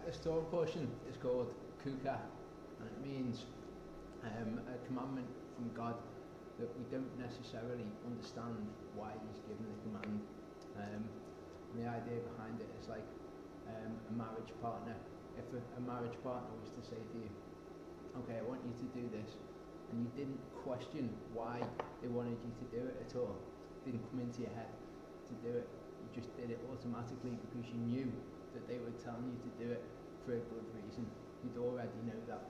This Torah portion is called Chukat, and it means a commandment from God that we don't necessarily understand why He's given the command. And the idea behind it is like a marriage partner. If a marriage partner was to say to you, okay, I want you to do this, and you didn't question why they wanted you to do it at all, it didn't come into your head to do it, you just did it automatically because you knew that they were telling you to do it for a good reason. You'd already know that.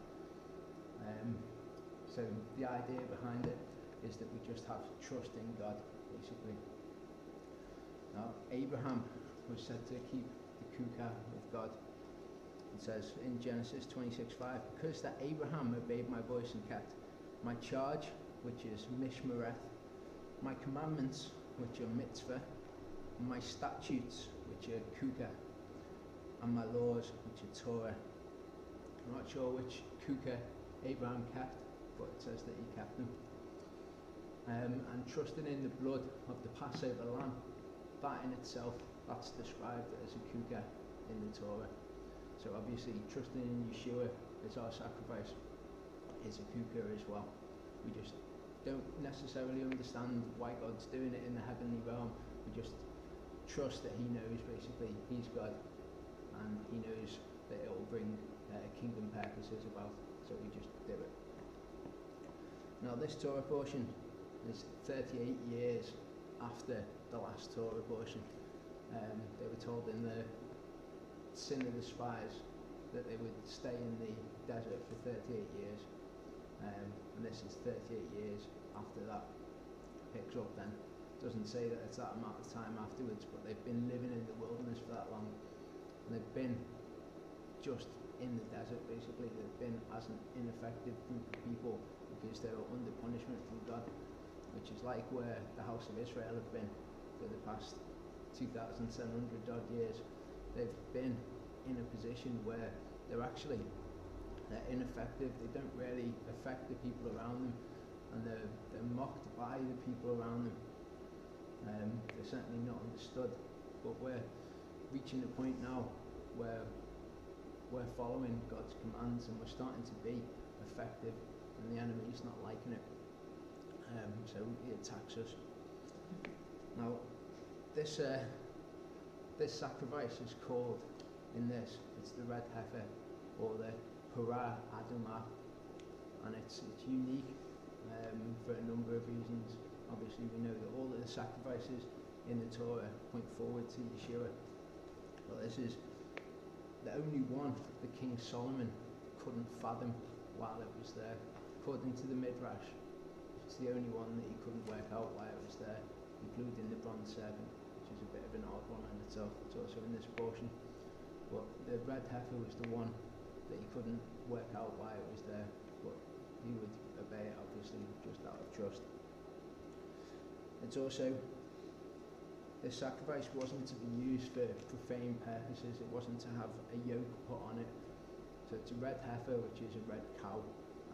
So the idea behind it is that we just have trust in God, basically. Now, Abraham was said to keep the Chukat with God. It says in Genesis 26:5, because that Abraham obeyed my voice and kept my charge, which is mishmareth, my commandments, which are mitzvah, and my statutes, which are Chukat, and my laws, which are Torah. I'm not sure which Chukat Abraham kept, but it says that he kept them. And trusting in the blood of the Passover lamb, that in itself, that's described as a Chukat in the Torah. So obviously trusting in Yeshua as our sacrifice is a Chukat as well. We just don't necessarily understand why God's doing it in the heavenly realm. We just trust that He knows, basically. He's God, and He knows that it will bring kingdom purposes about, so we just do it. Now this Torah portion is 38 years after the last Torah portion. They were told in the Sin of the Spies that they would stay in the desert for 38 years, and this is 38 years after that. Picks up then. Doesn't say that it's that amount of time afterwards, but they've been living in the wilderness for that long, and they've been just in the desert, basically. They've been as an ineffective group of people because they were under punishment from God, which is like where the house of Israel have been for the past 2,700 odd years. They've been in a position where they're ineffective. They don't really affect the people around them, and they're mocked by the people around them. They're certainly not understood, but we're reaching a point now where we're following God's commands and we're starting to be effective, and the enemy's not liking it, so he attacks us. Now this sacrifice is called, it's the red heifer, or the Parah Adumah, and it's unique for a number of reasons. Obviously we know that all of the sacrifices in the Torah point forward to Yeshua, but this is the only one that King Solomon couldn't fathom while it was there. According to the Midrash, it's the only one that he couldn't work out while it was there, including the bronze serpent, which is a bit of an odd one in itself. It's also in this portion, but the red heifer was the one that he couldn't work out why it was there, but he would obey it, obviously, just out of trust. It's also, this sacrifice wasn't to be used for profane purposes. It wasn't to have a yoke put on it. So it's a red heifer, which is a red cow,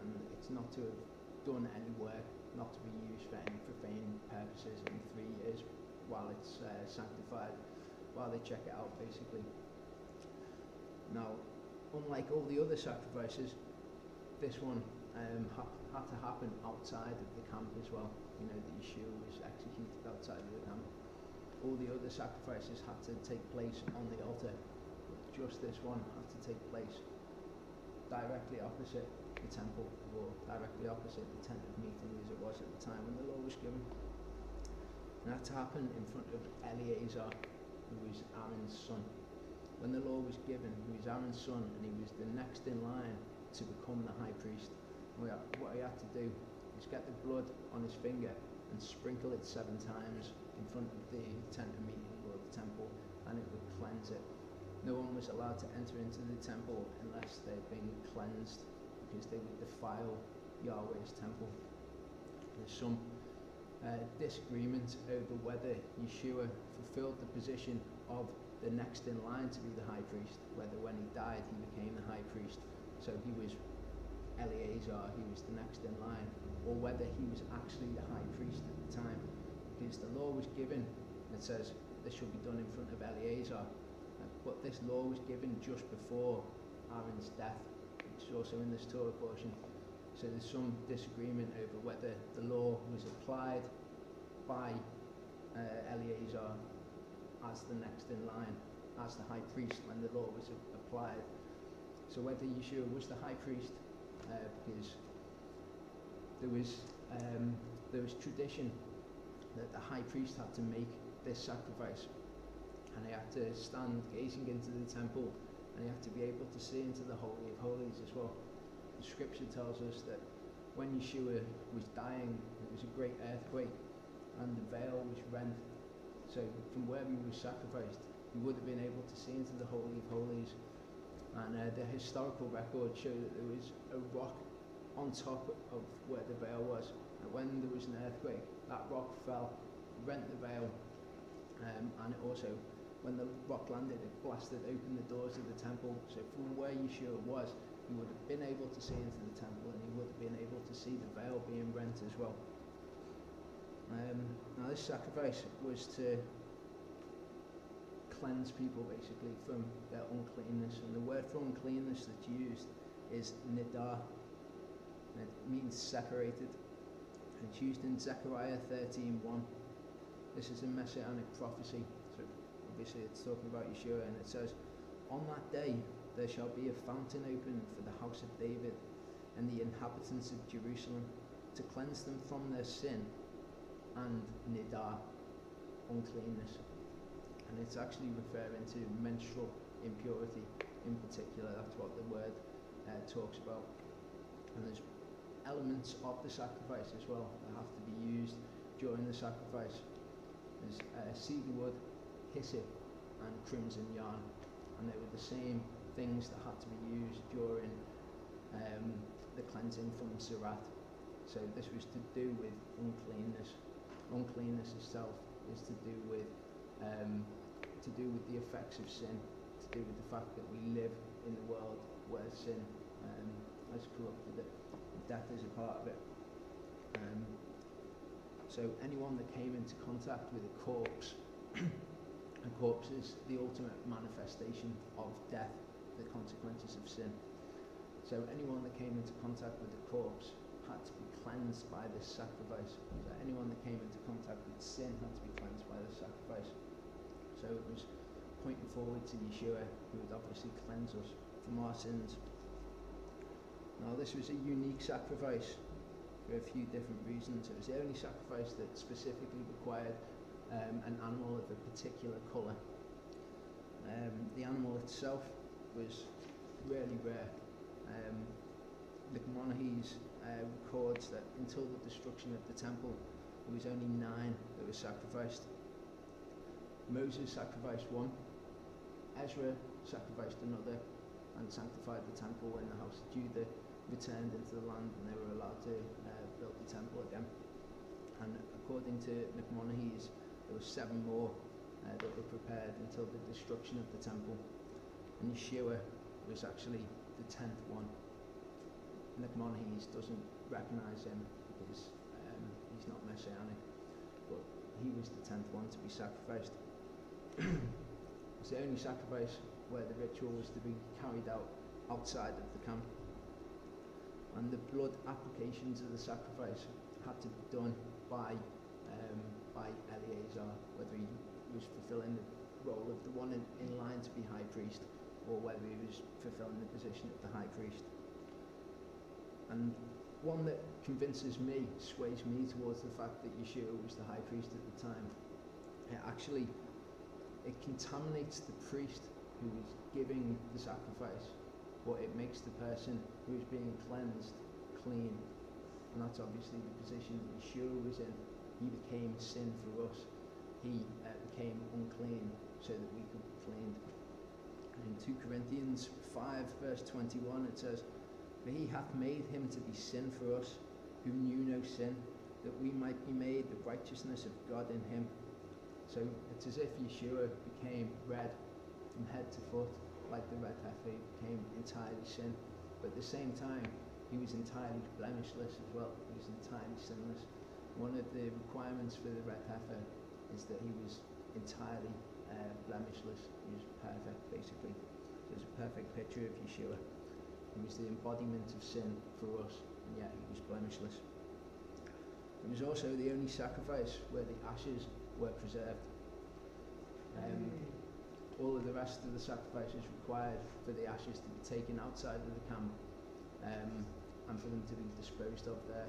and it's not to have done any work, not to be used for any profane purposes in 3 years while it's sanctified, while they check it out, basically. Now, unlike all the other sacrifices, this one had to happen outside of the camp as well. You know, that Yeshua was executed outside of the camp. All the other sacrifices had to take place on the altar, but just this one had to take place directly opposite the temple, or directly opposite the tent of meeting as it was at the time when the law was given. And that happened in front of Eleazar, who was Aaron's son. When the law was given, he was Aaron's son, and he was the next in line to become the high priest. What he had to do was get the blood on his finger and sprinkle it 7 times in front of the tent of meeting, or the temple, and it would cleanse it. No one was allowed to enter into the temple unless they'd been cleansed, because they would defile Yahweh's temple. There's some disagreement over whether Yeshua fulfilled the position of the next in line to be the high priest, whether when he died he became the high priest, so he was Eleazar, he was the next in line, or whether he was actually the high priest at the time, because the law was given, it says this should be done in front of Eleazar. but this law was given just before Aaron's death, which is also in this Torah portion. So there's some disagreement over whether the law was applied by Eleazar as the next in line, as the high priest when the law was applied. So whether Yeshua was the high priest, because there was tradition that the high priest had to make this sacrifice, and he had to stand gazing into the temple, and he had to be able to see into the Holy of Holies as well. The scripture tells us that when Yeshua was dying, there was a great earthquake, and the veil was rent. So from where he was sacrificed, he would have been able to see into the Holy of Holies. And the historical records show that there was a rock on top of where the veil was. And when there was an earthquake, that rock fell, rent the veil, and it also, when the rock landed, it blasted open the doors of the temple. So from where Yeshua was, he would have been able to see into the temple, and he would have been able to see the veil being rent as well. Now this sacrifice was to cleanse people basically from their uncleanness, and the word for uncleanness that's used is nidar, and it means separated. And it's used in Zechariah 13:1. This is a messianic prophecy, so obviously it's talking about Yeshua, and it says, "On that day there shall be a fountain opened for the house of David and the inhabitants of Jerusalem, to cleanse them from their sin and nidar, uncleanness." And it's actually referring to menstrual impurity in particular. That's what the word talks about. And there's elements of the sacrifice as well that have to be used during the sacrifice. There's cedar wood, hyssop, and crimson yarn, and they were the same things that had to be used during the cleansing from Surat. So this was to do with uncleanness. Uncleanness itself is to do with the effects of sin, to do with the fact that we live in a world where sin has corrupted it. Death is a part of it. So anyone that came into contact with a corpse, a corpse is the ultimate manifestation of death, the consequences of sin. So anyone that came into contact with a corpse had to be cleansed by this sacrifice. So anyone that came into contact with sin had to be cleansed by this sacrifice. So it was pointing forward to Yeshua, who would obviously cleanse us from our sins. Now this was a unique sacrifice for a few different reasons. It was the only sacrifice that specifically required an animal of a particular colour. The animal itself was really rare. Maimonides records that until the destruction of the temple, there was only 9 that were sacrificed. Moses sacrificed 1, Ezra sacrificed another, and sanctified the temple when the house of Judah returned into the land and they were allowed to build the temple again. And according to Maimonides, there were 7 more that were prepared until the destruction of the temple. And Yeshua was actually the 10th one. Maimonides doesn't recognise him because he's not messianic, but he was the 10th one to be sacrificed. It's the only sacrifice where the ritual was to be carried out outside of the camp, and the blood applications of the sacrifice had to be done by Eleazar, whether he was fulfilling the role of the one in line to be high priest, or whether he was fulfilling the position of the high priest. And one that convinces me, sways me towards the fact that Yeshua was the high priest at the time. It contaminates the priest who is giving the sacrifice, but it makes the person who is being cleansed clean. And that's obviously the position that Yeshua was in. He became sin for us. He became unclean so that we could be cleaned. And in 2 Corinthians 5 verse 21 it says, "For he hath made him to be sin for us, who knew no sin, that we might be made the righteousness of God in him." So it's as if Yeshua became red from head to foot, like the red heifer. He became entirely sin, but at the same time he was entirely blemishless as well. He was entirely sinless. One of the requirements for the red heifer is that he was entirely blemishless. He was perfect, basically. So it's a perfect picture of Yeshua. He was the embodiment of sin for us, and yet he was blemishless. It was also the only sacrifice where the ashes were preserved. All of the rest of the sacrifices required for the ashes to be taken outside of the camp and for them to be disposed of there.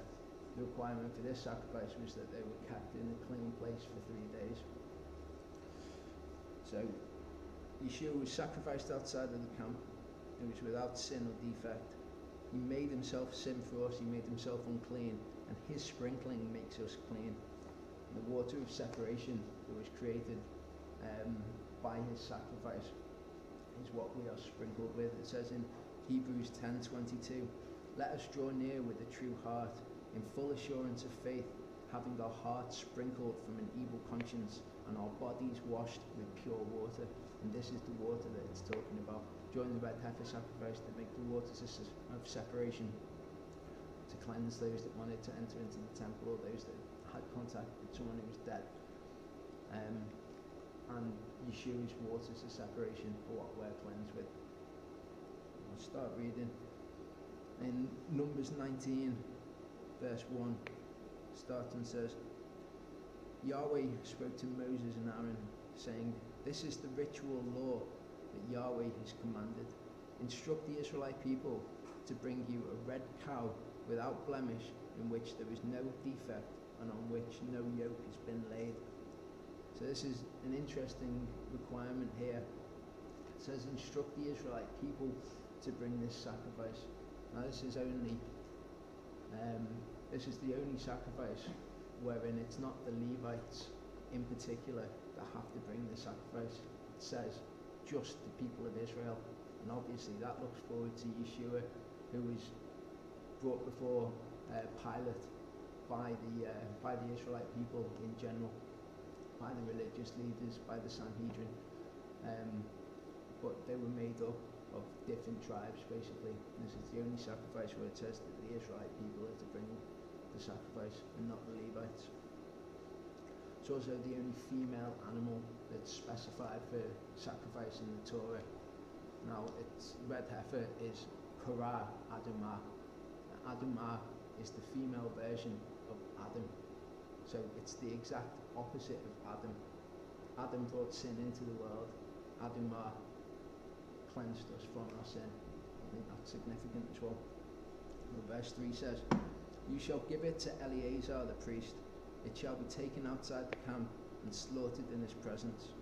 The requirement for this sacrifice was that they were kept in a clean place for 3 days. So Yeshua was sacrificed outside of the camp. He was without sin or defect. He made himself sin for us. He made himself unclean, and his sprinkling makes us clean. And the water of separation that was created by his sacrifice is what we are sprinkled with. It says in Hebrews 10:22, "Let us draw near with a true heart, in full assurance of faith, having our hearts sprinkled from an evil conscience and our bodies washed with pure water." And this is the water that it's talking about. During the red heifer sacrifice, to make the waters of separation, to cleanse those that wanted to enter into the temple or those that had contact with someone who was dead. And Yeshua's waters of separation for what we're cleansed with. I'll start reading. In Numbers 19, verse 1, starting says, Yahweh spoke to Moses and Aaron, saying, "This is the ritual law that Yahweh has commanded. Instruct the Israelite people to bring you a red cow without blemish, in which there is no defect and on which no yoke has been laid." So this is an interesting requirement here. It says, instruct the Israelite people to bring this sacrifice. Now this is the only sacrifice wherein it's not the Levites in particular that have to bring the sacrifice. It says just the people of Israel, and obviously that looks forward to Yeshua, who was brought before Pilate by the Israelite people in general, by the religious leaders, by the Sanhedrin, but they were made up of different tribes basically. This is the only sacrifice where it says that the Israelite people are to bring the sacrifice and not the Levites. It's also the only female animal that's specified for sacrifice in the Torah. Now, its red heifer is Korah Adumah. Adumah is the female version of Adam. So it's the exact opposite of Adam. Adam brought sin into the world. Adumah cleansed us from our sin. I think that's significant as well. Verse 3 says, "You shall give it to Eleazar the priest. It shall be taken outside the camp and slaughtered in his presence.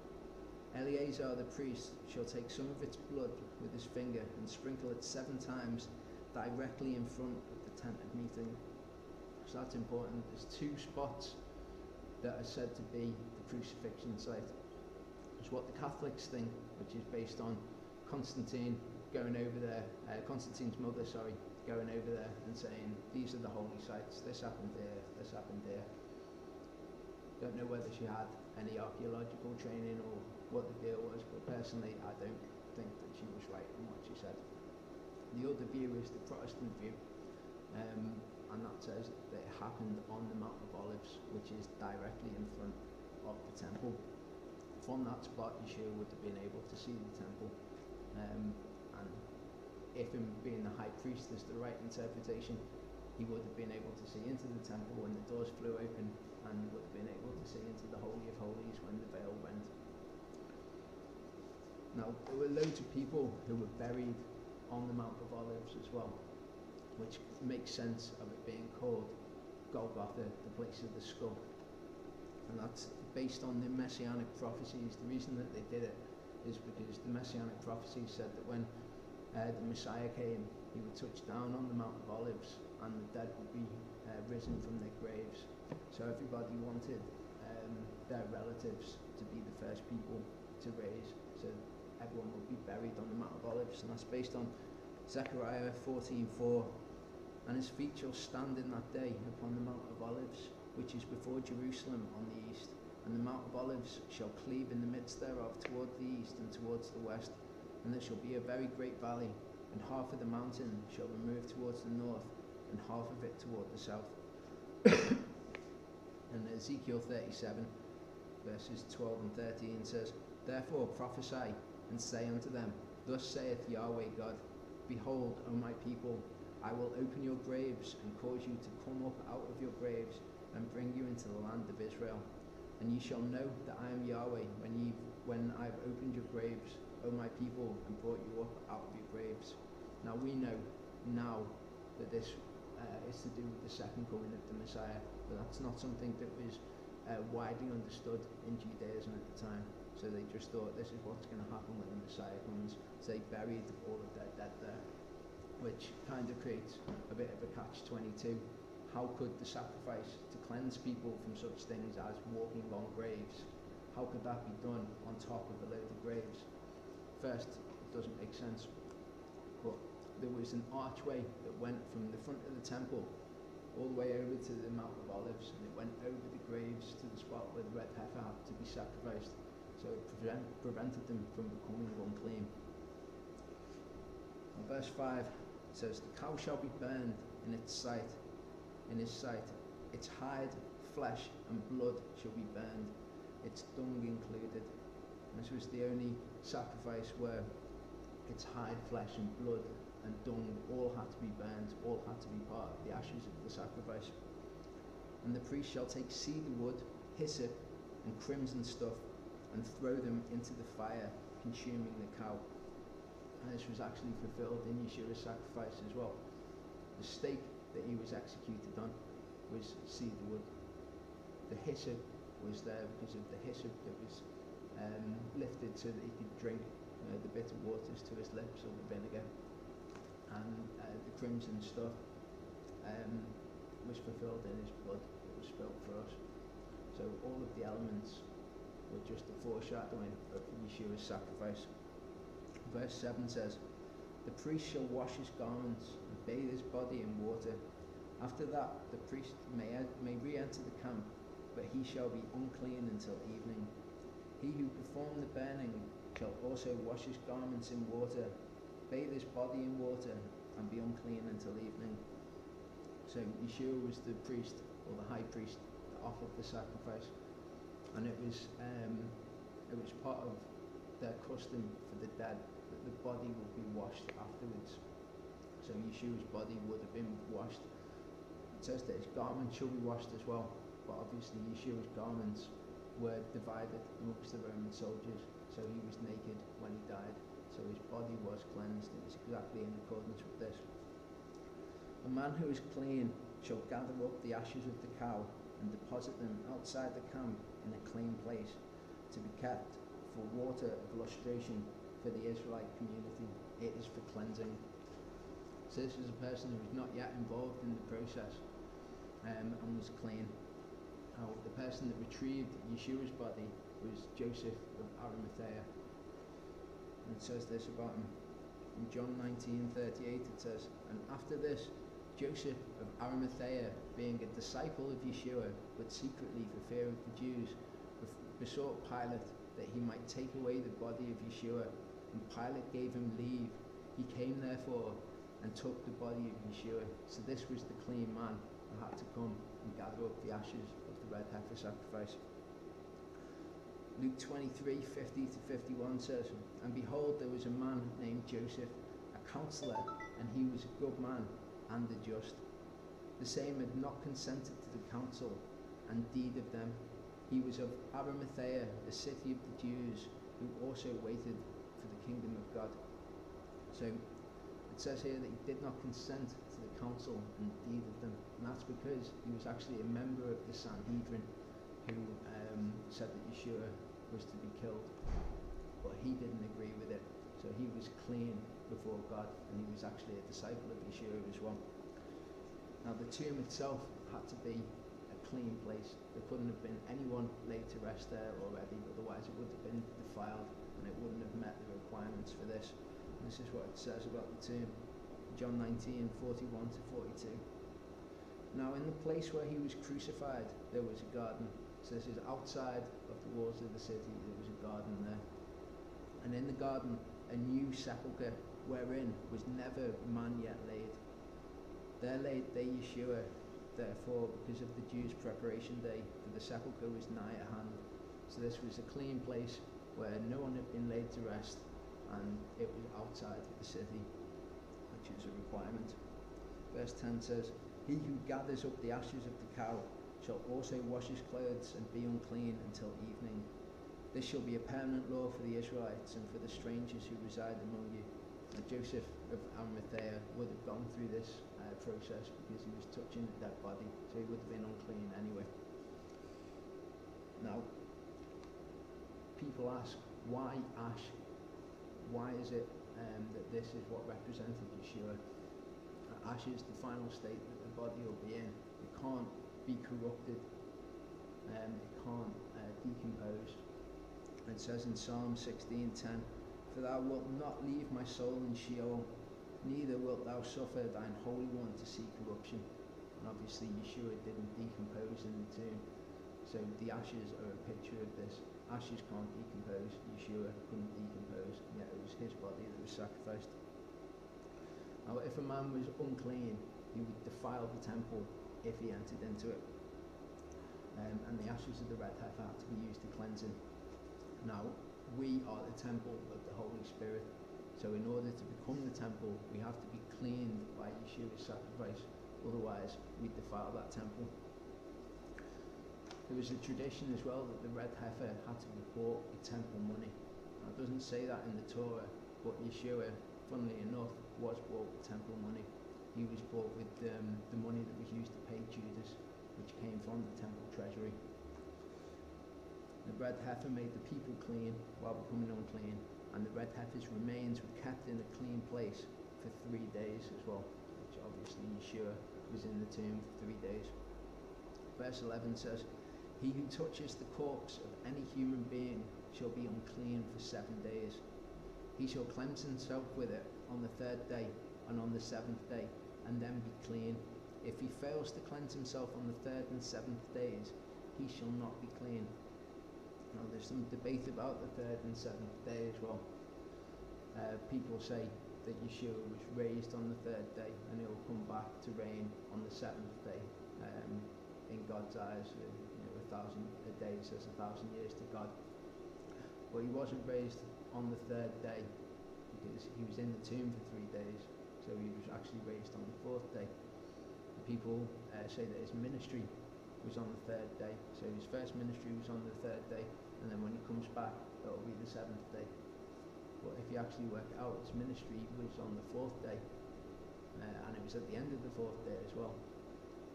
Eleazar the priest shall take some of its blood with his finger and sprinkle it 7 times directly in front of the tent of meeting." So that's important. There's 2 spots that are said to be the crucifixion site. It's what the Catholics think, which is based on Constantine's mother, going over there and saying, these are the holy sites, this happened here, this happened here. Don't know whether she had any archaeological training or what the deal was, but personally I don't think that she was right in what she said. The other view is the Protestant view, and that says that it happened on the Mount of Olives, which is directly in front of the temple. From that spot, Yeshua would have been able to see the temple, and if him being the high priest is the right interpretation, he would have been able to see into the temple when the doors flew open, and would have been able to see into the Holy of Holies when the veil went. Now, there were loads of people who were buried on the Mount of Olives as well, which makes sense of it being called Golgotha, the place of the skull. And that's based on the Messianic prophecies. The reason that they did it is because the Messianic prophecies said that when the Messiah came, he would touch down on the Mount of Olives and the dead would be risen from their graves. So everybody wanted their relatives to be the first people to raise. So everyone would be buried on the Mount of Olives, and that's based on Zechariah 14:4. "And his feet shall stand in that day upon the Mount of Olives, which is before Jerusalem on the east. And the Mount of Olives shall cleave in the midst thereof toward the east and towards the west. And there shall be a very great valley, and half of the mountain shall remove towards the north, and half of it toward the south." And Ezekiel 37, verses 12 and 13 says, Therefore prophesy, and say unto them, Thus saith Yahweh God, Behold, O my people, I will open your graves, and cause you to come up out of your graves, and bring you into the land of Israel. And ye shall know that I am Yahweh, when I have opened your graves, O my people, and brought you up out of your graves. Now we know now that this is to do with the second coming of the Messiah, but that's not something that was widely understood in Judaism at the time. So they just thought this is what's going to happen when the Messiah comes. So they buried all of their dead there, which kind of creates a bit of a catch-22. How could the sacrifice to cleanse people from such things as walking on graves, how could that be done on top of a load of graves? First, it doesn't make sense. But there was an archway that went from the front of the temple all the way over to the Mount of Olives, and it went over the graves to the spot where the red heifer had to be sacrificed. So it prevented them from becoming unclean. In verse 5 it says, The cow shall be burned in his sight. Its hide, flesh and blood shall be burned, its dung included. And this was the only sacrifice where its hide, flesh and blood and dung all had to be burned, all had to be part of the ashes of the sacrifice. And the priest shall take cedar wood, hyssop and crimson stuff, and throw them into the fire, consuming the cow. And this was actually fulfilled in Yeshua's sacrifice as well. The stake that he was executed on was cedar wood. The hyssop was there because of the hyssop that was lifted so that he could drink the bitter waters to his lips, or the vinegar. And the crimson stuff was fulfilled in his blood that was spilled for us. So all of the elements were just a foreshadowing of Yeshua's sacrifice. Verse 7 says, The priest shall wash his garments and bathe his body in water. After that the priest may re-enter the camp, but he shall be unclean until evening. He who performed the burning shall also wash his garments in water, bathe his body in water, and be unclean until evening. So Yeshua was the priest, or the high priest, that offered the sacrifice. And it was part of their custom for the dead that the body would be washed afterwards. So Yeshua's body would have been washed. It says that his garments shall be washed as well, but obviously Yeshua's garments were divided amongst the Roman soldiers, so he was naked when he died. So his body was cleansed. It was exactly in accordance with this. A man who is clean shall gather up the ashes of the cow and deposit them outside the camp in a clean place, to be kept for water of lustration for the Israelite community. It is for cleansing. So this is a person who was not yet involved in the process and was clean. Now, the person that retrieved Yeshua's body was Joseph of Arimathea. And it says this about him. In John 19:38 it says, And after this, Joseph of Arimathea, being a disciple of Yeshua, but secretly for fear of the Jews, besought Pilate that he might take away the body of Yeshua. And Pilate gave him leave. He came therefore and took the body of Yeshua. So this was the clean man who had to come and gather up the ashes of the red heifer sacrifice. Luke 23:50-51 says, And behold, there was a man named Joseph, a counselor, and he was a good man and a just. The same had not consented to the counsel and deed of them. He was of Arimathea, a city of the Jews, who also waited for the kingdom of God. So it says here that he did not consent to the counsel and deed of them, and that's because he was actually a member of the Sanhedrin who said that Yeshua was to be killed, but he didn't agree with it. So he was clean before God, and he was actually a disciple of Yeshua as well. Now the tomb itself had to be a clean place. There couldn't have been anyone laid to rest there already, otherwise it would have been defiled and it wouldn't have met the requirements for this. And this is what it says about the tomb. John 19:41-42. Now in the place where he was crucified there was a garden. So this is outside of the walls of the city. There was a garden there. And in the garden a new sepulchre, wherein was never man yet laid. There laid they Yeshua, therefore, because of the Jews' preparation day, for the sepulchre was nigh at hand. So this was a clean place where no one had been laid to rest, and it was outside of the city, which is a requirement. Verse 10 says, "He who gathers up the ashes of the cow shall also wash his clothes and be unclean until evening. This shall be a permanent law for the Israelites and for the strangers who reside among you." And Joseph of Arimathea would have gone through this process because he was touching the dead body, so he would have been unclean anyway. Now, people ask, why ash? Why is it that this is what represented Yeshua? Ash is the final state that the body will be in. It can't be corrupted. It can't decompose. It says in Psalm 16:10, "For thou wilt not leave my soul in Sheol, neither wilt thou suffer thine Holy One to see corruption." And obviously Yeshua didn't decompose in the tomb. So the ashes are a picture of this. Ashes can't decompose. Yeshua couldn't decompose. Yet it was his body that was sacrificed. Now if a man was unclean, he would defile the temple if he entered into it. And the ashes of the red heifer had to be used to cleanse him. Now, we are the temple of the Holy Spirit. So in order to become the temple, we have to be cleaned by Yeshua's sacrifice. Otherwise, we defile that temple. There was a tradition as well that the red heifer had to be bought with temple money. Now, it doesn't say that in the Torah, but Yeshua, funnily enough, was bought with temple money. He was bought with the money that was used to pay Judas, which came from the temple treasury. The red heifer made the people clean while becoming unclean, and the red heifer's remains were kept in a clean place for 3 days as well, which obviously Yeshua was in the tomb for 3 days. Verse 11 says, "He who touches the corpse of any human being shall be unclean for 7 days. He shall cleanse himself with it on the 3rd day and on the 7th day, and then be clean. If he fails to cleanse himself on the 3rd and 7th days, he shall not be clean." Now there's some debate about the 3rd and 7th day as well. People say that Yeshua was raised on the 3rd day and he will come back to reign on the 7th day. In God's eyes, 1,000 days is 1,000 years to God. But he wasn't raised on the 3rd day because he was in the tomb for 3 days. So he was actually raised on the 4th day. People say that his ministry was on the 3rd day. So his first ministry was on the 3rd day, and then when he comes back, it'll be the 7th day. But if you actually work it out, his ministry was on the 4th day, and it was at the end of the 4th day as well.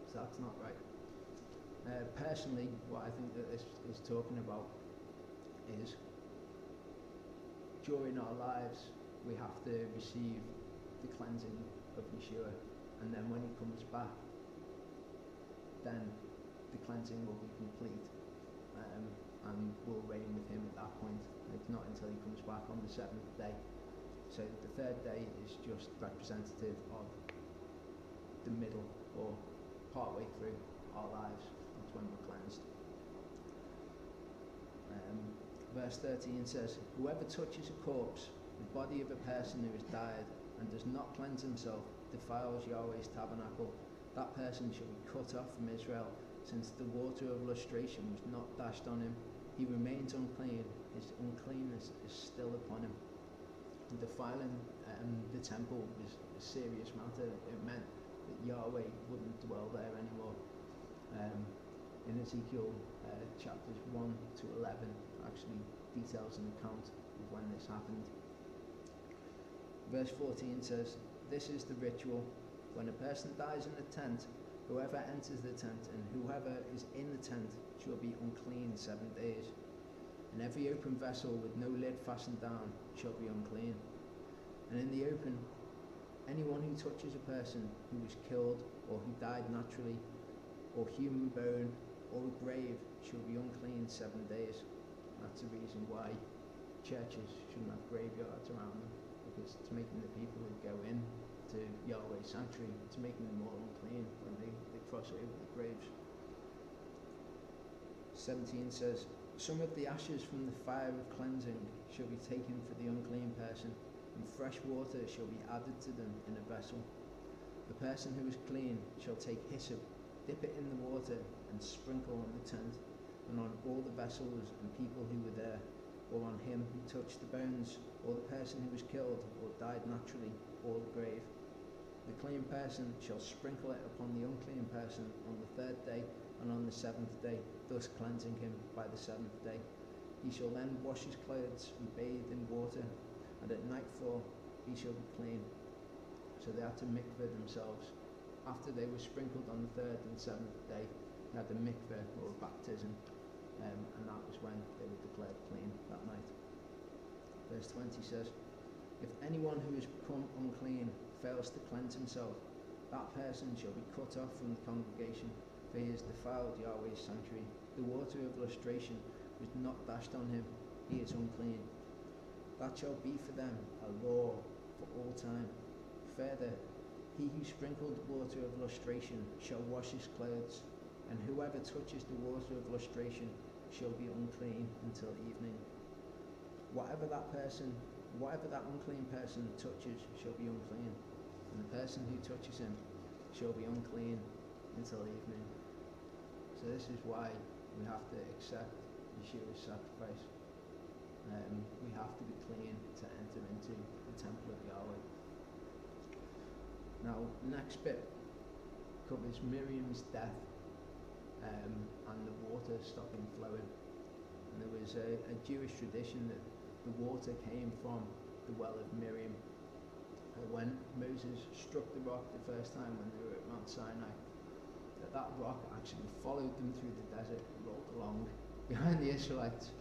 So that's not right. Personally, what I think that this is talking about is during our lives, we have to receive the cleansing of Yeshua, and then when he comes back, then the cleansing will be complete, and we'll reign with him at that point. It's not until he comes back on the 7th day. So the 3rd day is just representative of the middle or partway through our lives. That's when we're cleansed. Verse 13 says, "Whoever touches a corpse, the body of a person who has died, and does not cleanse himself, defiles Yahweh's tabernacle. That person shall be cut off from Israel, since the water of lustration was not dashed on him. He remains unclean, his uncleanness is still upon him." And defiling the temple was a serious matter. It meant that Yahweh wouldn't dwell there anymore. In Ezekiel chapters 1 to 11 actually details an account of when this happened. Verse 14 says, "This is the ritual. When a person dies in a tent, whoever enters the tent and whoever is in the tent shall be unclean 7 days. And every open vessel with no lid fastened down shall be unclean. And in the open, anyone who touches a person who was killed or who died naturally, or human bone, or a grave shall be unclean 7 days." That's the reason why churches shouldn't have graveyards around them, because it's making the people who go in to Yahweh's sanctuary, it's making them all unclean when they cross over the graves. 17 says, "Some of the ashes from the fire of cleansing shall be taken for the unclean person, and fresh water shall be added to them in a vessel. The person who is clean shall take hyssop, dip it in the water, and sprinkle on the tent, and on all the vessels and people who were there. or on him who touched the bones, or the person who was killed, or died naturally, or the grave. The clean person shall sprinkle it upon the unclean person on the third day and on the seventh day, thus cleansing him by the seventh day. He shall then wash his clothes and bathe in water, and at nightfall he shall be clean. So they had to mikveh themselves. After they were sprinkled on the third and seventh day, they had the mikveh or baptism, and that was when they were declared clean that night. Verse 20 says, if anyone who has become unclean fails to cleanse himself, that person shall be cut off from the congregation, for he has defiled Yahweh's sanctuary. The water of lustration was not dashed on him, he is unclean. That shall be for them a law for all time. Further, he who sprinkled the water of lustration shall wash his clothes, and whoever touches the water of lustration shall be unclean until evening. Whatever that unclean person touches shall be unclean, and the person who touches him shall be unclean until evening. So this is why we have to accept Yeshua's sacrifice. We have to be clean to enter into the temple of Yahweh. Now, the next bit covers Miriam's death and the water stopping flowing. And there was a Jewish tradition that the water came from the well of Miriam. When Moses struck the rock the first time when they were at Mount Sinai, that rock actually followed them through the desert, rolled along behind the Israelites,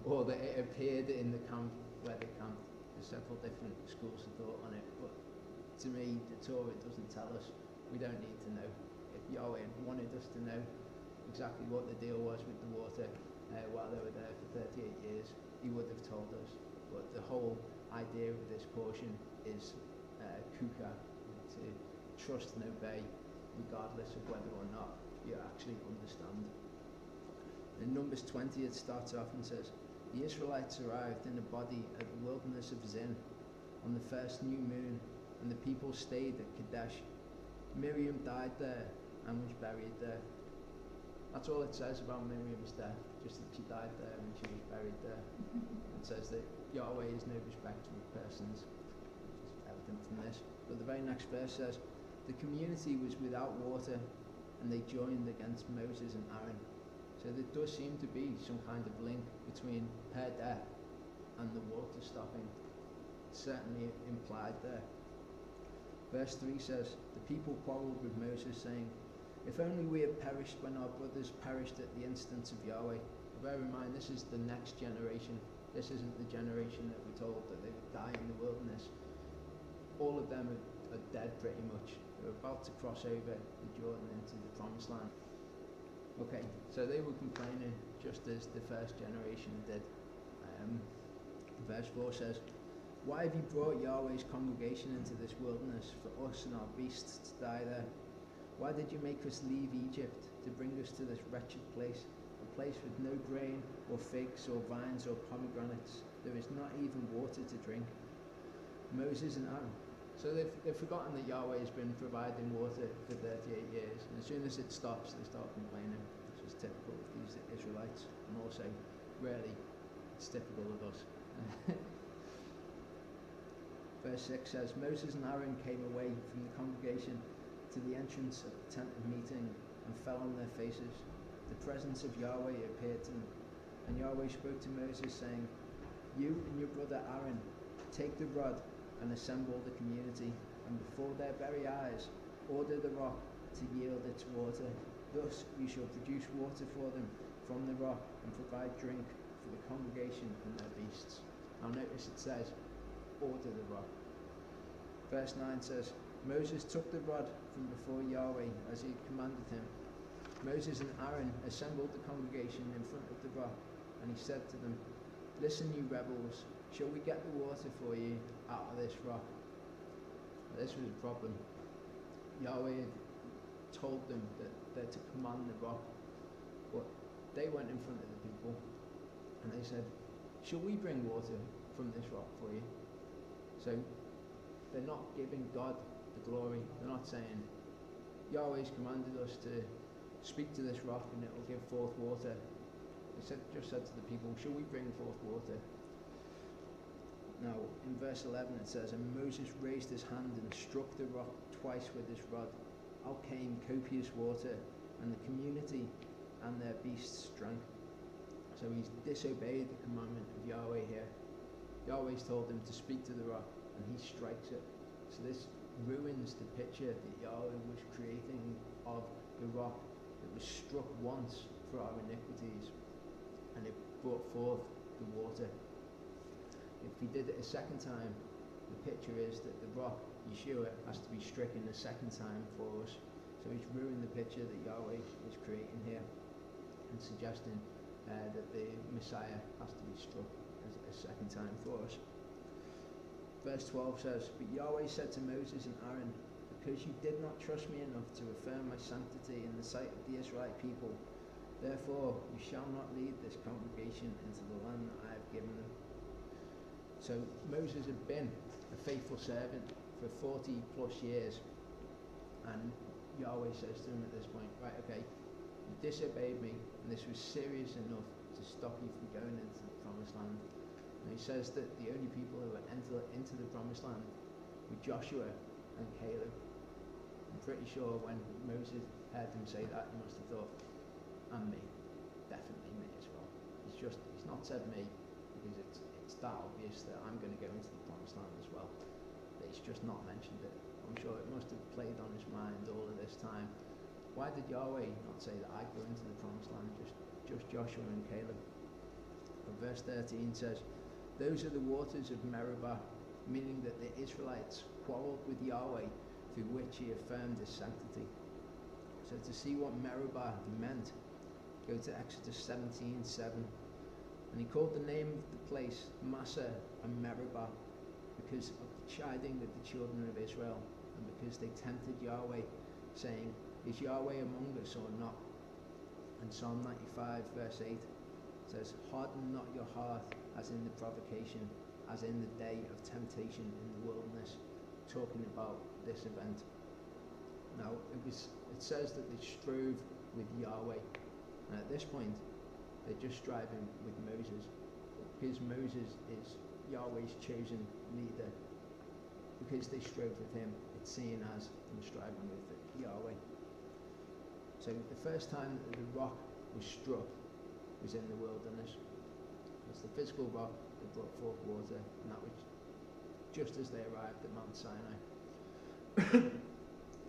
or that it appeared in the camp where they camped. There's several different schools of thought on it, but to me, the Torah doesn't tell us. We don't need to know. If Yahweh wanted us to know exactly what the deal was with the water while they were there for 38 years, he would have told us. But the whole idea of this portion is Hukkat, to trust and obey regardless of whether or not you actually understand. In Numbers 20 it starts off and says, the Israelites arrived in a body at the wilderness of Zin on the first new moon, and the people stayed at Kadesh. Miriam died there and was buried there. That's all it says about Miriam's death, just that she died there and she was buried there. It says that Yahweh is no respecter of persons, which is evident from this. But the very next verse says, the community was without water, and they joined against Moses and Aaron. So there does seem to be some kind of link between her death and the water stopping. It's certainly implied there. Verse 3 says, the people quarrelled with Moses, saying, if only we had perished when our brothers perished at the instance of Yahweh. Bear in mind, this is the next generation. This isn't the generation that we're told that they would die in the wilderness. All of them are dead pretty much. They're about to cross over the Jordan into the promised land. Okay, so they were complaining just as the first generation did. Verse 4 says, why have you brought Yahweh's congregation into this wilderness for us and our beasts to die there? Why did you make us leave Egypt to bring us to this wretched place, a place with no grain or figs or vines or pomegranates? There is not even water to drink. Moses and Aaron. So they've forgotten that Yahweh has been providing water for 38 years, and as soon as it stops, they start complaining, which is typical of these Israelites, and also, really, it's typical of us. Verse 6 says, Moses and Aaron came away from the congregation to the entrance of the tent of meeting and fell on their faces. The presence of Yahweh appeared to them, and Yahweh spoke to Moses, saying, you and your brother Aaron take the rod and assemble the community, and before their very eyes order the rock to yield its water. Thus you shall produce water for them from the rock and provide drink for the congregation and their beasts. Now notice it says, order the rock. Verse 9 says, Moses took the rod from before Yahweh as he had commanded him. Moses and Aaron assembled the congregation in front of the rock, and he said to them, listen, you rebels, shall we get the water for you out of this rock? This was a problem. Yahweh had told them that they're to command the rock, but they went in front of the people and they said, shall we bring water from this rock for you? So they're not giving God the glory. They're not saying, Yahweh's commanded us to speak to this rock and it will give forth water. just said to the people, shall we bring forth water? Now, in verse 11 it says, and Moses raised his hand and struck the rock twice with his rod. Out came copious water, and the community and their beasts drank. So he's disobeyed the commandment of Yahweh here. Yahweh's told him to speak to the rock, and he strikes it. So this ruins the picture that Yahweh was creating of the rock that was struck once for our iniquities, and it brought forth the water. If he did it a second time, the picture is that the rock, Yeshua, has to be stricken a second time for us. So he's ruined the picture that Yahweh is creating here and suggesting that the Messiah has to be struck a second time for us. Verse 12 says, but Yahweh said to Moses and Aaron, because you did not trust me enough to affirm my sanctity in the sight of the Israelite people, therefore you shall not lead this congregation into the land that I have given them. So Moses had been a faithful servant for 40 plus years, and Yahweh says to him at this point, right, okay, you disobeyed me, and this was serious enough to stop you from going into the promised land. And he says that the only people who would enter into the promised land were Joshua and Caleb. I'm pretty sure when Moses heard him say that, he must have thought, and me, definitely me as well. He's not said me because it's that obvious that I'm going to go into the promised land as well, that he's just not mentioned it. I'm sure it must have played on his mind all of this time. Why did Yahweh not say that I'd go into the promised land, just Joshua and Caleb? But verse 13 says, those are the waters of Meribah, meaning that the Israelites quarreled with Yahweh, through which he affirmed his sanctity. So to see what Meribah meant, go to Exodus 17:7. And he called the name of the place Massa and Meribah, because of the chiding of the children of Israel, and because they tempted Yahweh, saying, is Yahweh among us or not? And Psalm 95 verse 8 says, harden not your heart as in the provocation, as in the day of temptation in the wilderness, talking about this event. Now it says that they strove with Yahweh, and at this point they're just striving with Moses, because Moses is Yahweh's chosen leader. Because they strove with him, it's seen as them striving with Yahweh. So the first time that the rock was struck was in the wilderness. It's the physical rock that brought forth water, and that was just as they arrived at Mount Sinai.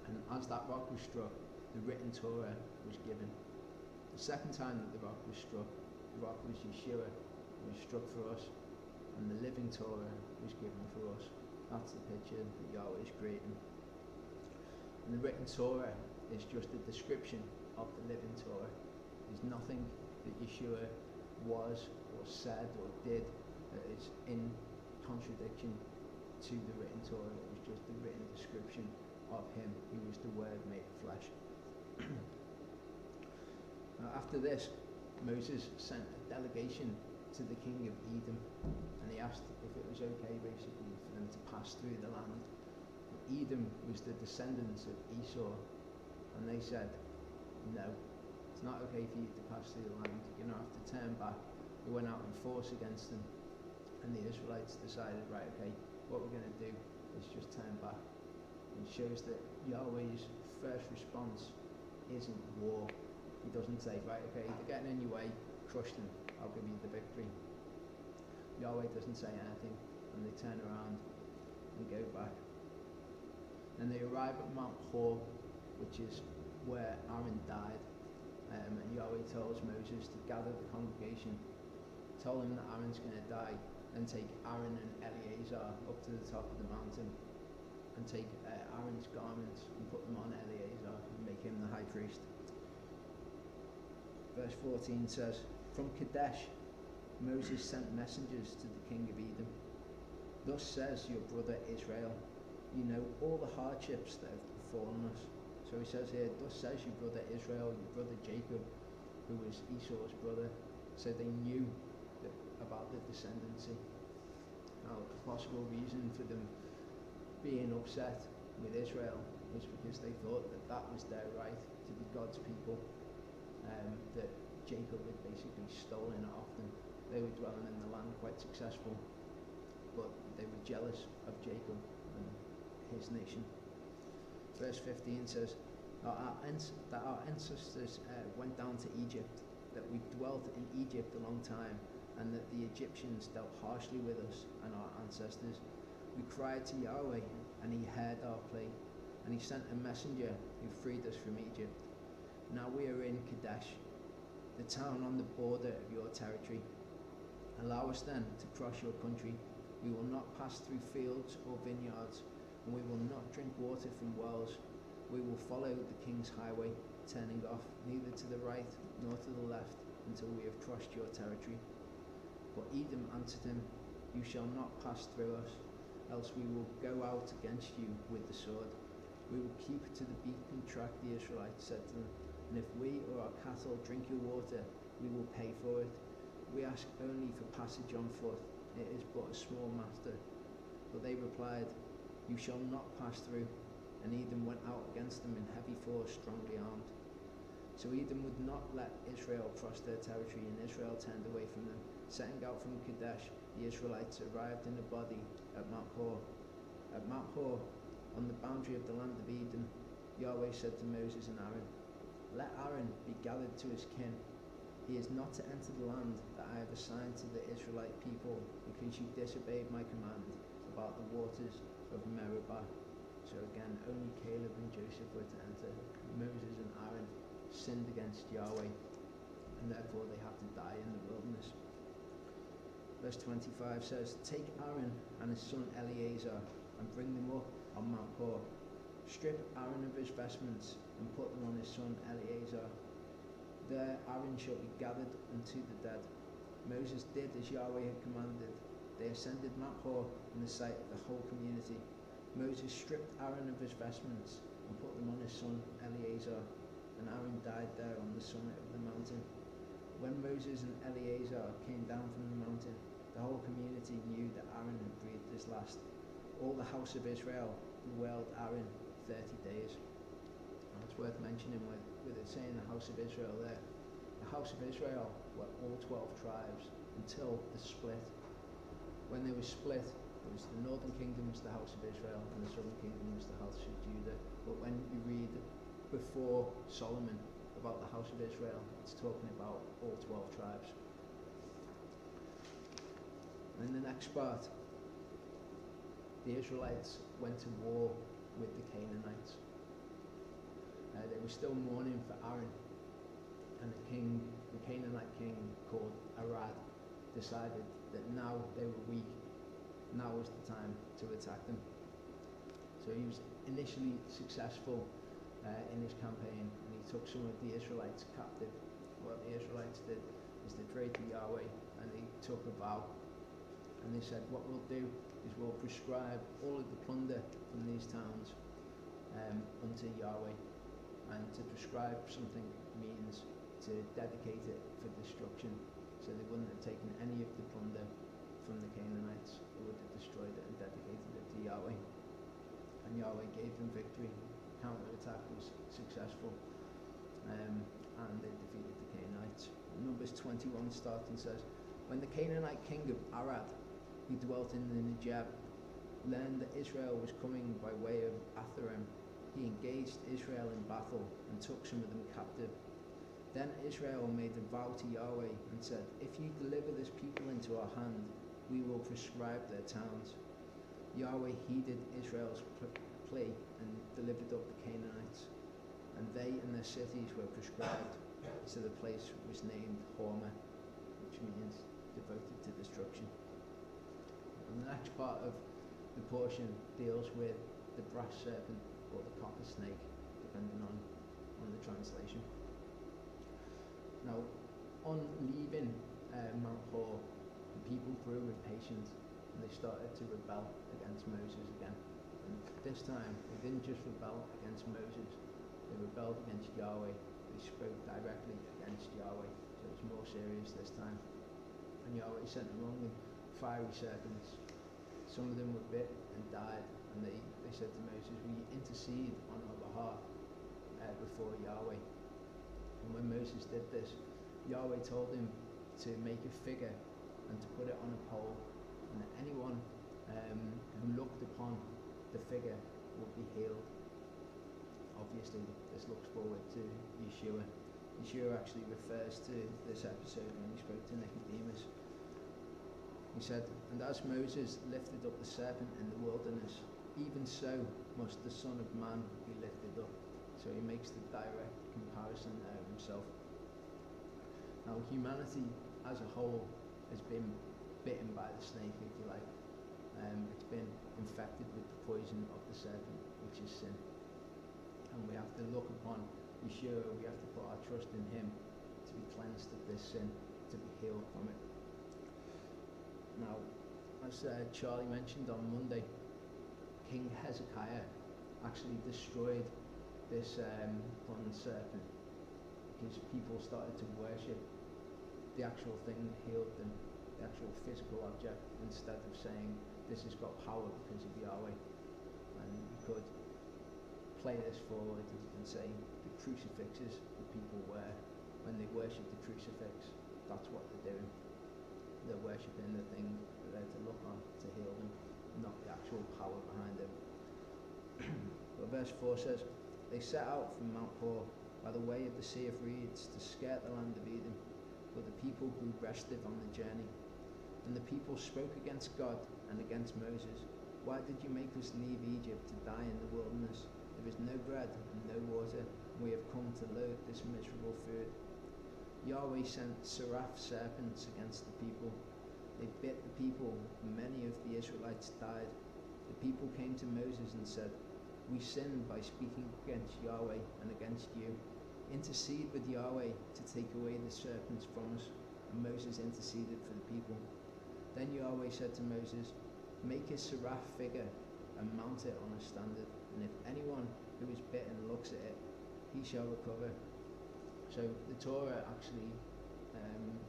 And as that rock was struck, the written Torah was given. The second time that the rock was struck, the rock was Yeshua, who was struck for us, and the living Torah was given for us. That's the picture that Yahweh is creating. And the written Torah is just a description of the living Torah. There's nothing that Yeshua was or said or did that is in contradiction to the written Torah. It was just the written description of him who was the Word made flesh. After this, Moses sent a delegation to the king of Edom, and he asked if it was okay basically for them to pass through the land. Edom was the descendants of Esau, and they said, no, it's not okay for you to pass through the land, you're going to have to turn back. They went out in force against them, and the Israelites decided, right, okay, what we're going to do is just turn back. It shows that Yahweh's first response isn't war. He doesn't say, right, okay, they're getting in your way, crush them, I'll give you the victory. Yahweh doesn't say anything, and they turn around and go back. And they arrive at Mount Hor, which is where Aaron died. And Yahweh tells Moses to gather the congregation, tell them that Aaron's going to die, and take Aaron and Eleazar up to the top of the mountain, and take Aaron's garments and put them on Eleazar and make him the high priest. Verse 14 says, from Kadesh, Moses sent messengers to the king of Edom. Thus says your brother Israel, you know all the hardships that have befallen us. So he says here, thus says your brother Israel, your brother Jacob, who was Esau's brother. So they knew about the descendancy. Now, a possible reason for them being upset with Israel was because they thought that that was their right to be God's people. That Jacob had basically stolen it off them. They were dwelling in the land, quite successful, but they were jealous of Jacob and his nation. Verse 15 says, that our ancestors went down to Egypt, that we dwelt in Egypt a long time, and that the Egyptians dealt harshly with us and our ancestors. We cried to Yahweh, and he heard our plea, and he sent a messenger who freed us from Egypt. Now we are in Kadesh, the town on the border of your territory. Allow us then to cross your country. We will not pass through fields or vineyards, and we will not drink water from wells. We will follow the king's highway, turning off neither to the right nor to the left until we have crossed your territory. But Edom answered him, you shall not pass through us, else we will go out against you with the sword. We will keep to the beaten track, the Israelites said to them, and if we or our cattle drink your water, we will pay for it. We ask only for passage on foot, it is but a small matter. But they replied, you shall not pass through. And Edom went out against them in heavy force, strongly armed. So Edom would not let Israel cross their territory, and Israel turned away from them. Setting out from Kadesh, the Israelites arrived in a body at Mount Hor. At Mount Hor, on the boundary of the land of Edom, Yahweh said to Moses and Aaron, let Aaron be gathered to his kin. He is not to enter the land that I have assigned to the Israelite people, because you disobeyed my command about the waters of Meribah. So again, only Caleb and Joseph were to enter. Moses and Aaron sinned against Yahweh, and therefore they have to die in the wilderness. Verse 25 says, take Aaron and his son Eleazar and bring them up on Mount Hor. Strip Aaron of his vestments and put them on his son Eleazar. There Aaron shall be gathered unto the dead. Moses did as Yahweh had commanded. They ascended Mount Hor in the sight of the whole community. Moses stripped Aaron of his vestments and put them on his son Eleazar, and Aaron died there on the summit of the mountain. When Moses and Eleazar came down from the mountain, the whole community knew that Aaron had breathed his last. All the house of Israel bewailed Aaron 30 days. And it's worth mentioning with it saying the house of Israel there. The house of Israel were all 12 tribes until the split. When they were split, it was the northern kingdom was the house of Israel and the southern kingdom was the house of Judah. But when you read before Solomon about the house of Israel, it's talking about all 12 tribes. And in the next part, the Israelites went to war with the Canaanites. They were still mourning for Aaron, and the Canaanite king called Arad decided that now they were weak, now was the time to attack them. So he was initially successful in his campaign, and he took some of the Israelites captive. What the Israelites did is they prayed to Yahweh, and they took a vow, and they said, what we'll do is we'll prescribe all of the plunder from these towns unto Yahweh, and to prescribe something means to dedicate it for destruction. So they wouldn't have taken any of the plunder from the Canaanites. They would have destroyed it and dedicated it to Yahweh. And Yahweh gave them victory. Counter-attack was successful, and they defeated the Canaanites. Numbers 21 starts and says, when the Canaanite king of Arad, who dwelt in the Negev, learned that Israel was coming by way of Atharim, he engaged Israel in battle and took some of them captive. Then Israel made a vow to Yahweh and said, if you deliver this people into our hand, we will prescribe their towns. Yahweh heeded Israel's plea and delivered up the Canaanites, and they and their cities were prescribed. So the place was named Hormah, which means devoted to destruction. And the next part of the portion deals with the brass serpent or the copper snake, depending on the translation. Now, on leaving Mount Hor, the people grew impatient and they started to rebel against Moses again. And this time, they didn't just rebel against Moses, they rebelled against Yahweh. They spoke directly against Yahweh, so it was more serious this time. And Yahweh sent among them fiery serpents. Some of them were bit and died, and they said to Moses, will you intercede on our behalf before Yahweh? And when Moses did this, Yahweh told him to make a figure and to put it on a pole, and that anyone who looked upon the figure would be healed. Obviously, this looks forward to Yeshua. Yeshua actually refers to this episode when he spoke to Nicodemus. He said, "And as Moses lifted up the serpent in the wilderness, even so must the Son of Man be lifted up." So he makes the direct comparison there himself. Now, humanity as a whole has been bitten by the snake, if you like. It's been infected with the poison of the serpent, which is sin. And we have to look upon Yeshua, we have to put our trust in him to be cleansed of this sin, to be healed from it. Now, as Charlie mentioned on Monday, King Hezekiah actually destroyed this bronze serpent because people started to worship the actual thing that healed them, the actual physical object, instead of saying this has got power because of Yahweh. And you could play this forward and say the crucifixes that people wear when they worship the crucifix, that's what they're doing. They're worshipping the thing that they're to look on to heal them, not the actual power behind them. But verse 4 says, "They set out from Mount Hor by the way of the Sea of Reeds to skirt the land of Edom, but the people grew restive on the journey. And the people spoke against God and against Moses. 'Why did you make us leave Egypt to die in the wilderness? There is no bread and no water, and we have come to load this miserable food.' Yahweh sent seraph serpents against the people. They bit the people, and many of the Israelites died. The people came to Moses and said, 'We sinned by speaking against Yahweh and against you. Intercede with Yahweh to take away the serpents from us.' And Moses interceded for the people. Then Yahweh said to Moses, 'Make a seraph figure and mount it on a standard, and if anyone who is bitten looks at it, he shall recover.'" So the Torah actually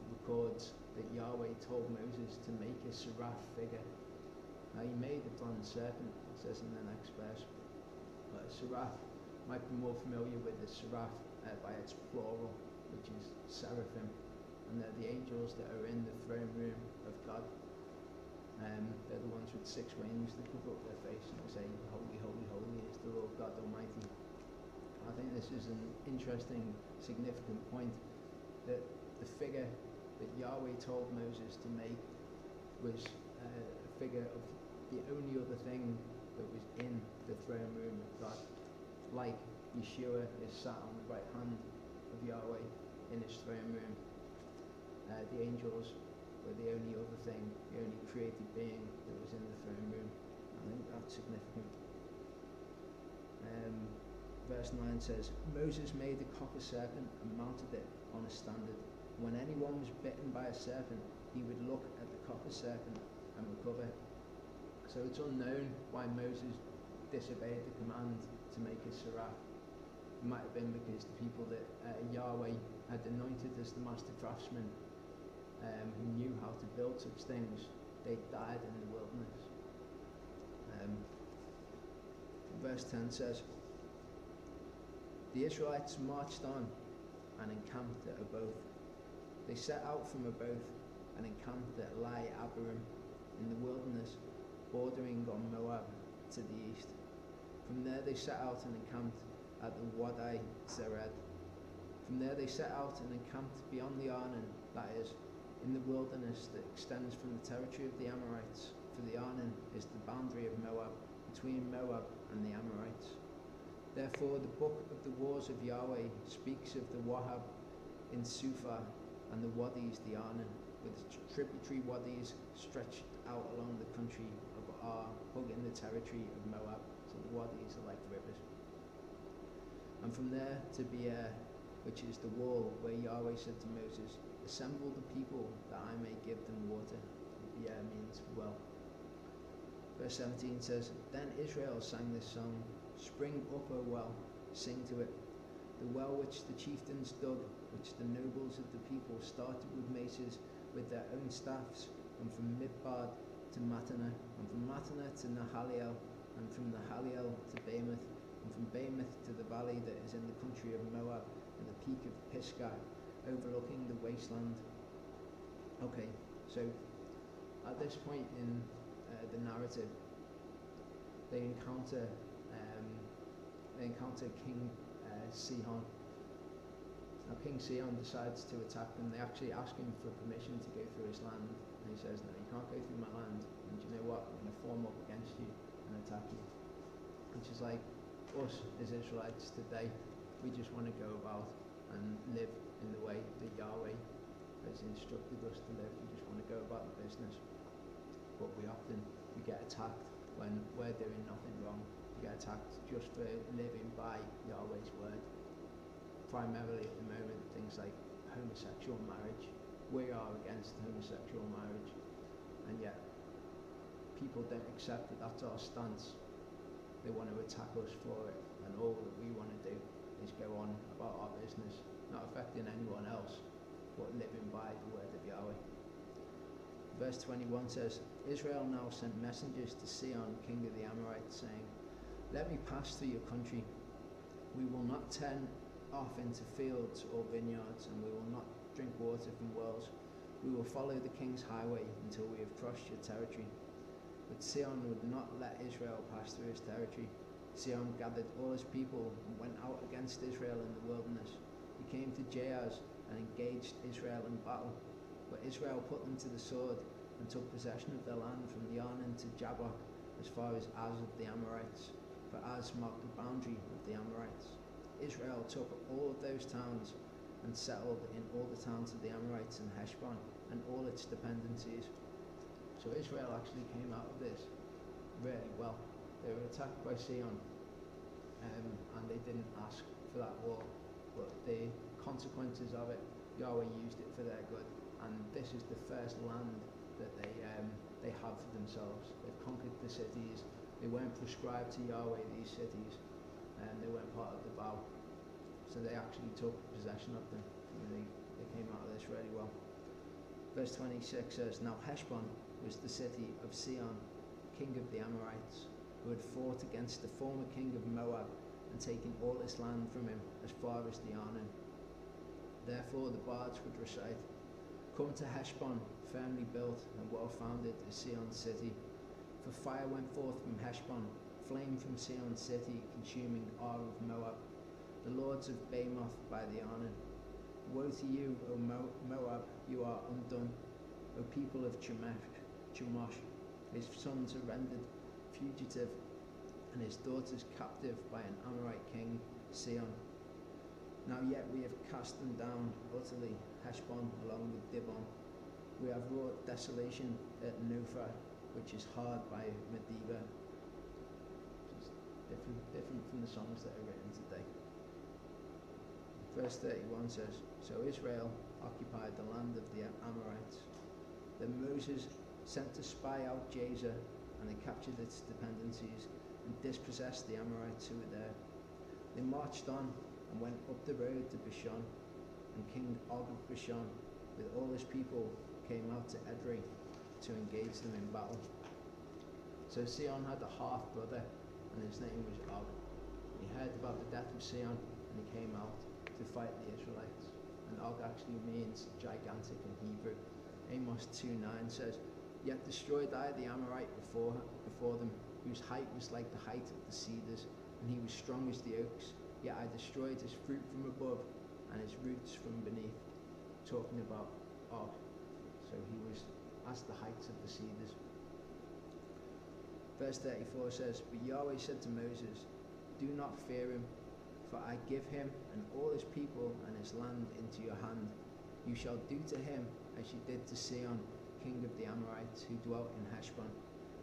records that Yahweh told Moses to make a seraph figure. Now he made a bronze serpent, it says in the next verse. But a seraph might be more familiar with the seraph by its plural, which is seraphim. And they're the angels that are in the throne room of God. They're the ones with 6 wings that cover up their face and say, "Holy, holy, holy is the Lord God Almighty." I think this is an interesting, significant point, that the figure that Yahweh told Moses to make was a figure of the only other thing that was in the throne room of God. Like Yeshua is sat on the right hand of Yahweh in his throne room. The angels were the only other thing, the only created being that was in the throne room. I think that's significant. Verse 9 says, "Moses made a copper serpent and mounted it on a standard. When anyone was bitten by a serpent, he would look at the copper serpent and recover." So it's unknown why Moses disobeyed the command to make a seraph. It might have been because the people that Yahweh had anointed as the master craftsmen, who knew how to build such things, they died in the wilderness. Verse 10 says, "The Israelites marched on and encamped at Oboth. They set out from Oboth and encamped at Lai Abarim in the wilderness, bordering on Moab to the east. From there they set out and encamped at the Wadi Zered. From there they set out and encamped beyond the Arnon, that is, in the wilderness that extends from the territory of the Amorites, for the Arnon is the boundary of Moab, between Moab and the Amorites. Therefore the book of the wars of Yahweh speaks of the Wahab in Suphah and the Wadis, the Arnon, with tributary Wadis stretched out along the country of Ar, hugging the territory of Moab." So the Wadis are like rivers. "And from there to Beer, which is the wall where Yahweh said to Moses, 'Assemble the people that I may give them water.'" Beer means well. Verse 17 says, "Then Israel sang this song, 'Spring up, O well, sing to it. The well which the chieftains dug, which the nobles of the people started with maces, with their own staffs, and from Midbard to Mattanah, and from Mattanah to Nahaliel, and from Nahaliel to Bamoth, and from Bamoth to the valley that is in the country of Moab, and the peak of Pisgah, overlooking the wasteland. Okay, so at this point in the narrative, they encounter King Sihon. Now King Sihon decides to attack them. They actually ask him for permission to go through his land, and he says, no, you can't go through my land, and you know what, I'm going to form up against you and attack you. Which is like us as Israelites today. We just want to go about and live in the way that Yahweh has instructed us to live. We just want to go about the business. But we get attacked when we're doing nothing wrong. We get attacked just for living by Yahweh's word. Primarily at the moment, things like homosexual marriage. We are against homosexual marriage, and yet people don't accept that that's our stance. They want to attack us for it, and all that we want to do is go on about our business, not affecting anyone else, but living by the word of Yahweh. Verse 21 says, Israel now sent messengers to Sihon, king of the Amorites, saying, let me pass through your country. We will not turn off into fields or vineyards, and we will not drink water from wells. We will follow the king's highway until we have crossed your territory. But Sihon would not let Israel pass through his territory. Sihon gathered all his people and went out against Israel in the wilderness. He came to Jahaz and engaged Israel in battle. But Israel put them to the sword and took possession of their land from the Arnon to Jabbok, as far as Az of the Amorites, for Az marked the boundary of the Amorites. Israel took all of those towns and settled in all the towns of the Amorites in Heshbon and all its dependencies. So Israel actually came out of this really well. They were attacked by Sihon, and they didn't ask for that war, but the consequences of it, Yahweh used it for their good, and this is the first land that they have for themselves. They've conquered the cities. They weren't prescribed to Yahweh, these cities, and they weren't part of the vow. So they actually took possession of them. They came out of this really well. Verse 26 says, now Heshbon was the city of Sihon, king of the Amorites, who had fought against the former king of Moab and taken all his land from him as far as the Arnon. Therefore the bards would recite, come to Heshbon, firmly built and well founded as Sihon's city. For fire went forth from Heshbon, flame from Sihon's city, consuming Ar of Moab, the lords of Bamoth by the Arnon. Woe to you, O Moab, you are undone, O people of Chemosh. His sons are rendered fugitive, and his daughters captive by an Amorite king, Sihon. Now yet we have cast them down utterly, Heshbon along with Dibon. We have wrought desolation at Nophah, which is hard by Medeba. Which is different from the songs that are written today. Verse 31 says, so Israel occupied the land of the Amorites. Then Moses sent to spy out Jazer, and they captured its dependencies and dispossessed the Amorites who were there. They marched on and went up the road to Bashan, and King Og of Bashan with all his people came out to Edrei to engage them in battle. So Sihon had a half brother, and his name was Og. He heard about the death of Sihon, and he came out to fight the Israelites. And Og actually means gigantic in Hebrew. Amos 2:9 says, yet destroyed I the Amorite before them, whose height was like the height of the cedars, and he was strong as the oaks. Yet I destroyed his fruit from above, and his roots from beneath. Talking about Og. So he was as the heights of the cedars. Verse 34 says, but Yahweh said to Moses, do not fear him, for I give him and all his people and his land into your hand. You shall do to him as you did to Sihon, king of the Amorites, who dwelt in Heshbon.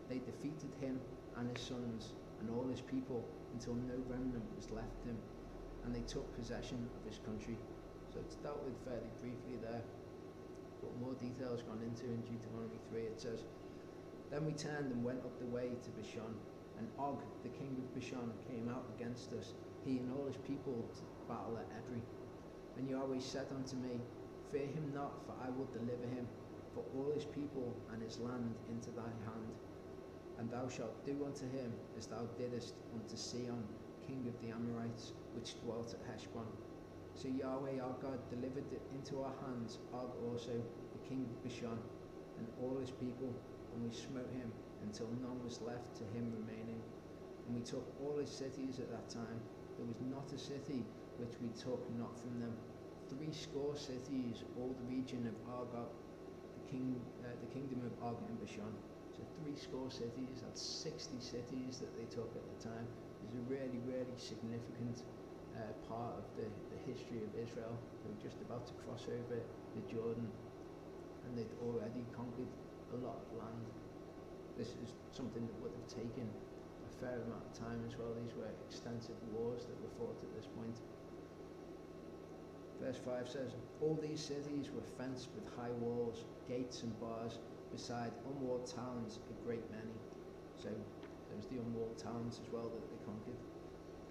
They defeated him and his sons and all his people until no remnant was left him, and they took possession of his country. So it's dealt with fairly briefly there, but more detail has gone into in Deuteronomy 3. It says, then we turned and went up the way to Bashan, and Og, the king of Bashan, came out against us, he and all his people, to battle at Edrei. And Yahweh said unto me, fear him not, for I will deliver him, for all his people and his land into thy hand. And thou shalt do unto him as thou didst unto Sihon, king of the Amorites, which dwelt at Heshbon. So Yahweh our God delivered it into our hands, Og also, the king of Bashan, and all his people, and we smote him until none was left to him remaining. And we took all his cities at that time. There was not a city which we took not from them. 80 cities, all the region of Argob, the kingdom of Og and Bashan. So 80 cities, that's 60 cities that they took at the time. It was a really, really significant part of the history of Israel. They were just about to cross over the Jordan, and they'd already conquered a lot of land. This is something that would have taken a fair amount of time as well. These were extensive wars that were fought at this point. Verse 5 says, all these cities were fenced with high walls, gates and bars, beside unwalled towns a great many. So there was the unwalled towns as well that they conquered.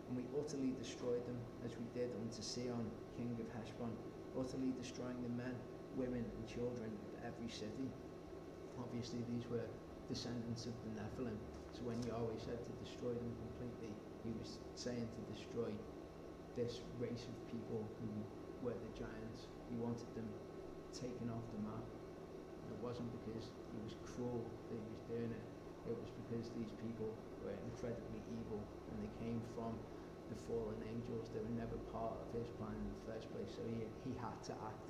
And we utterly destroyed them, as we did unto Sihon, king of Heshbon, utterly destroying the men, women and children of every city. Obviously these were descendants of the Nephilim, so when Yahweh said to destroy them completely, he was saying to destroy this race of people who were the giants. He wanted them taken off the map. And it wasn't because he was cruel that he was doing it, it was because these people were incredibly evil, and they came from the fallen angels. They were never part of his plan in the first place, so he had to act.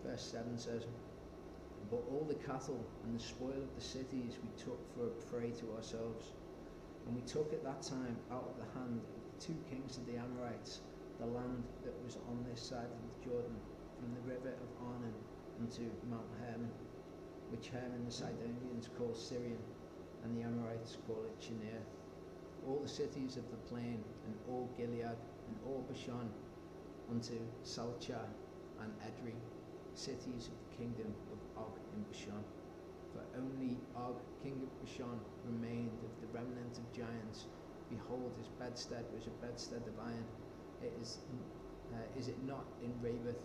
Verse 7 says, but all the cattle and the spoil of the cities we took for a prey to ourselves. And we took at that time out of the hand of the 2 kings of the Amorites the land that was on this side of the Jordan, from the river of Arnon unto Mount Hermon, which Hermon the Sidonians call Syrian, and the Amorites call it Shinir. All the cities of the plain, and all Gilead, and all Bashan, unto Salchah and Edrei, cities of the kingdom of Og in Bashan. For only Og, king of Bashan, remained of the remnant of giants. Behold, his bedstead was a bedstead of iron. Is it not in Rabbith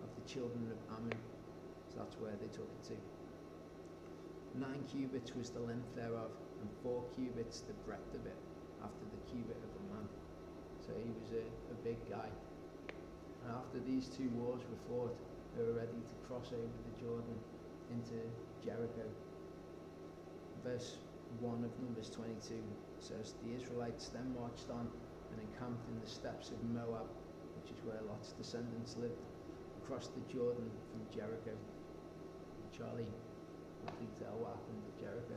of the children of Ammon? So that's where they took it to. 9 cubits was the length thereof, and 4 cubits the breadth of it, after the cubit of a man. So he was a big guy. And after these 2 wars were fought, they were ready to cross over the Jordan into Jericho. Verse 1 of Numbers 22 says, the Israelites then marched on and encamped in the steppes of Moab, which is where Lot's descendants lived, across the Jordan from Jericho. Charlie will detail what happened at Jericho.